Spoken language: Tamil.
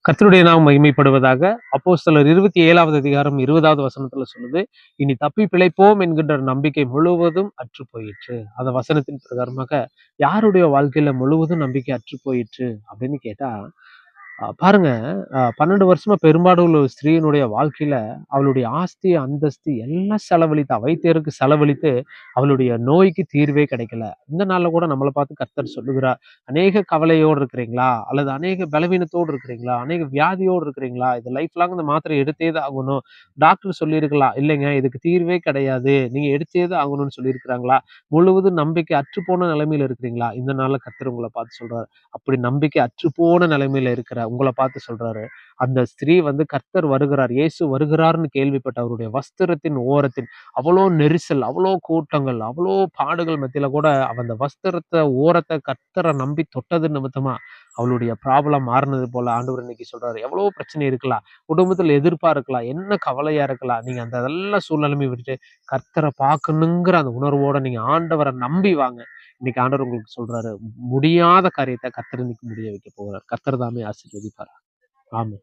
கர்த்தருடைய நாமம் மகிமைப்படுவதாக. அப்போஸ்தலர் 27வது அதிகாரம் 20வது வசனத்துல சொல்லுது, இனி தப்பி பிழைப்போம் என்கின்ற நம்பிக்கை முழுவதும் அற்று போயிற்று. அந்த வசனத்தின் பிரகாரமாக யாருடைய வாழ்க்கையில முழுவதும் நம்பிக்கை அற்று போயிற்று அப்படின்னு கேட்டா, பாருங்க, 12 வருஷமா பெரும்பாடு உள்ள ஒரு ஸ்திரீயினுடைய வாழ்க்கையில அவளுடைய ஆஸ்தி, அந்தஸ்து எல்லாம் செலவழித்து, அவைத்தேருக்கு செலவழித்து அவளுடைய நோய்க்கு தீர்வே கிடைக்கல. இந்த நாள்ல கூட நம்மள பார்த்து கர்த்தர் சொல்லுகிறார், அநேக கவலையோடு இருக்கிறீங்களா? அல்லது அநேக பலவீனத்தோடு இருக்கிறீங்களா? அநேக வியாதியோடு இருக்கிறீங்களா? இது லைஃப் லாங் இந்த மாத்திரை எடுத்தே தான் ஆகணும். டாக்டர் சொல்லியிருக்கலாம், இல்லைங்க இதுக்கு தீர்வே கிடையாது. நீங்க எடுத்தே தான் ஆகணும்னு சொல்லியிருக்கிறாங்களா? முழுவதும் நம்பிக்கை அற்றுப்போன நிலைமையில இருக்கிறீங்களா? இந்த நாள்ல கர்த்தர் உங்கள பார்த்து சொல்றாரு. அப்படி நம்பிக்கை அற்றுப்போன நிலைமையில இருக்கிற உங்கள பார்த்து சொல்றாரு. அந்த ஸ்திரீ வந்து கர்த்தர் வருகிறார், இயேசு வருகிறார்ன்னு கேள்விப்பட்ட அவருடைய வஸ்திரத்தின் ஓரத்தின் அவ்வளோ நெரிசல், அவ்வளோ கூட்டங்கள், அவ்வளோ பாடுகள் மத்தியில கூட அவ அந்த வஸ்திரத்த ஓரத்த கர்த்தர நம்பி தொட்டது நிமித்தமா அவளுடைய ப்ராப்ளம் மாறுனது போல ஆண்டவர் இன்னைக்கு சொல்றாரு. எவ்வளோ பிரச்சனை இருக்கலாம், குடும்பத்துல எதிர்ப்பா இருக்கலாம், என்ன கவலையா இருக்கலாம். நீங்க அந்த எல்லா சூழ்நிலையுமே விட்டுட்டு கர்த்தர பார்க்கணுங்கிற அந்த உணர்வோட நீங்க ஆண்டவர நம்பி வாங்க. இன்னைக்கு ஆண்டவர் உங்களுக்கு சொல்றாரு, முடியாத காரியத்த கர்த்தர் இன்னைக்கு முடிய வைக்க போகிறார். கர்த்தர் தாமே ஆசீர்வதிப்பார். ஆமென்.